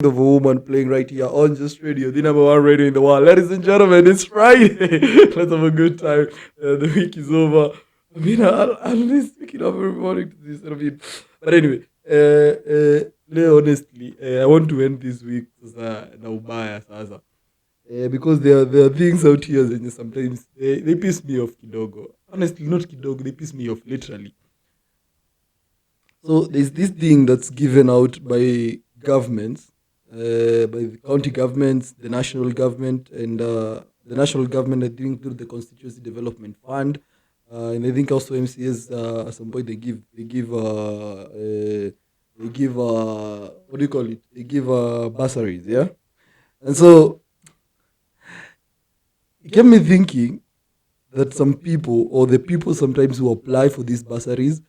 of a woman playing right here on Just Radio, the number one radio in the world. Ladies and gentlemen, it's Friday. Let's have a good time. The week is over. I mean, I'll be speaking up every morning to this. But anyway, honestly, I want to end this week na ubaya sasa. Because there are things out here that sometimes they piss me off kidogo. Honestly, not kidogo, they piss me off literally. So there's this thing that's given out by governments, by the county governments, the national government, and the national government I think through the Constituency Development Fund, and I think also MCS at some point they give what do you call it? They give bursaries, yeah. And so it kept me thinking that some people or the people sometimes who apply for these bursaries,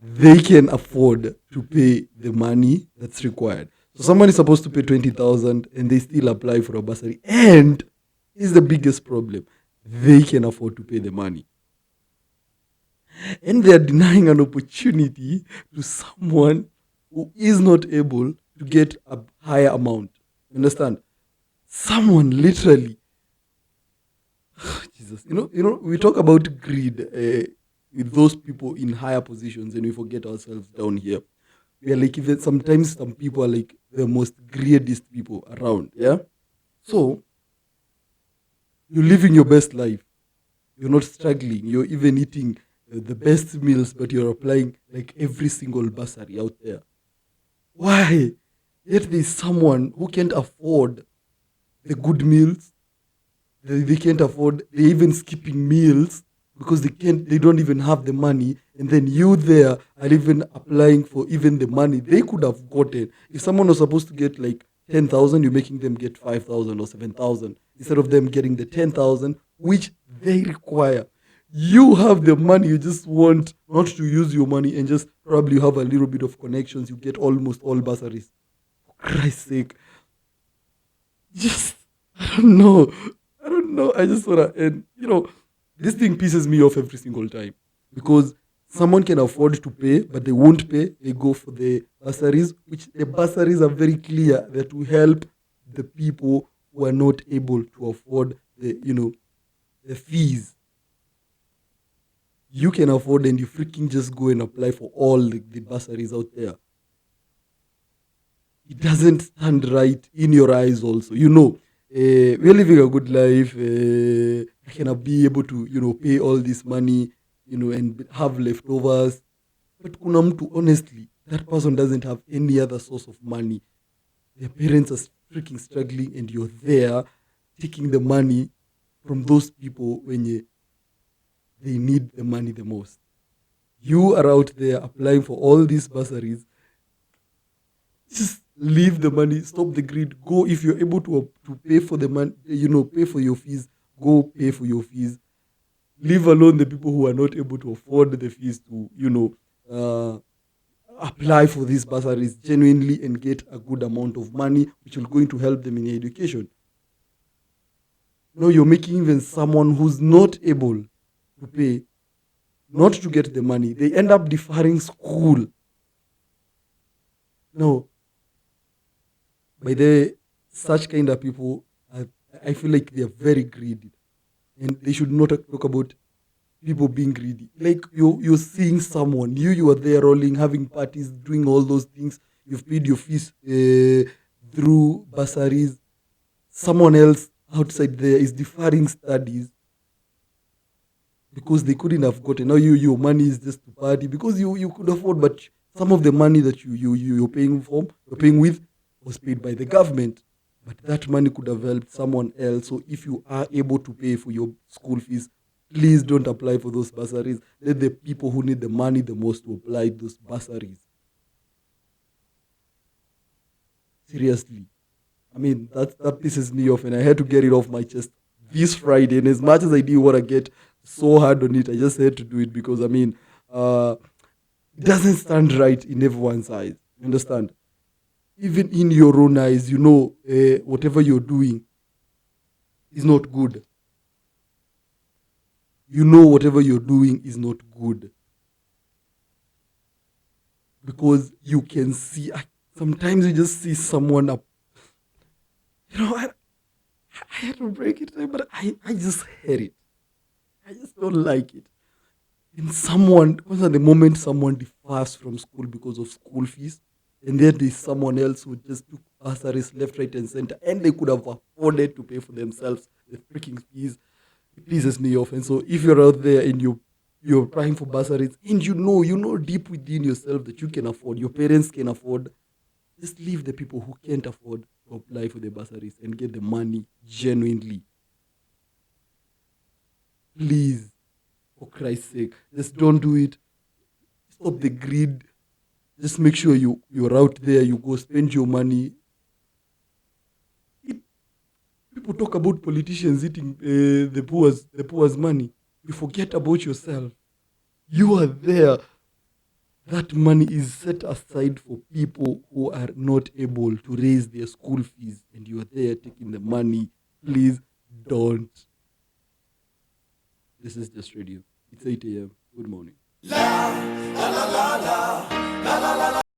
they can afford to pay the money that's required. So someone is supposed to pay 20,000 and they still apply for a bursary. And is the biggest problem. They can afford to pay the money. And they are denying an opportunity to someone who is not able to get a higher amount. You understand? Someone literally, Jesus, we talk about greed with those people in higher positions and we forget ourselves down here. We are like, even sometimes some people are like the most greediest people around, yeah? So, you're living your best life. You're not struggling. You're even eating the best meals, but you're applying like every single bursary out there. Why? Yet there's someone who can't afford the good meals. They can't afford, they're even skipping meals because they don't even have the money, and then you there are even applying for even the money they could have gotten. If someone was supposed to get like 10,000, you're making them get 5,000 or 7,000 instead of them getting the 10,000 which they require. You have the money, you just want not to use your money and just probably have a little bit of connections. You get almost all bursaries. For Christ's sake, just I don't know. I just wanna end. This thing pisses me off every single time because someone can afford to pay, but they won't pay. They go for the bursaries, which the bursaries are very clear that will help the people who are not able to afford the fees. You can afford and you freaking just go and apply for all the bursaries out there. It doesn't stand right in your eyes also. We're living a good life. I cannot be able to, pay all this money, and have leftovers. But kuna mtu, honestly, that person doesn't have any other source of money. Their parents are freaking struggling and you're there taking the money from those people when they need the money the most. You are out there applying for all these bursaries. Just leave the money, stop the greed, go if you're able to pay for the money, pay for your fees, go pay for your fees. Leave alone the people who are not able to afford the fees to, apply for these bursaries genuinely and get a good amount of money, which will going to help them in education. No, you're making even someone who's not able to pay, not to get the money. They end up deferring school. No. By the such kind of people, I feel like they are very greedy, and they should not talk about people being greedy. Like you're seeing someone, you are there rolling, having parties, doing all those things. You've paid your fees through bursaries. Someone else outside there is deferring studies because they couldn't have gotten. Now your money is just to party because you could afford, but some of the money that you're paying with was paid by the government, but that money could have helped someone else. So if you are able to pay for your school fees, please don't apply for those bursaries. Let the people who need the money the most to apply those bursaries. Seriously. I mean, that pisses me off, and I had to get it off my chest this Friday. And as much as I didn't want to get so hard on it, I just had to do it because, it doesn't stand right in everyone's eyes. You understand? Even in your own eyes, whatever you're doing is not good. Whatever you're doing is not good. Because you can see, Sometimes you just see someone up. I had to break it, but I just hate it. I just don't like it. And someone, because at the moment someone differs from school because of school fees, and then there's someone else who just took bursaries left, right, and center, and they could have afforded to pay for themselves the freaking fees. It pisses me off. And so, if you're out there and you're applying for bursaries, and you know deep within yourself that you can afford, your parents can afford, just leave the people who can't afford to apply for the bursaries and get the money genuinely. Please, for Christ's sake, just don't do it. Stop the greed. Just make sure you're out there. You go spend your money. It, People talk about politicians eating the poor's money. You forget about yourself. You are there. That money is set aside for people who are not able to raise their school fees, and you are there taking the money. Please don't. This is just radio. It's 8 a.m. Good morning.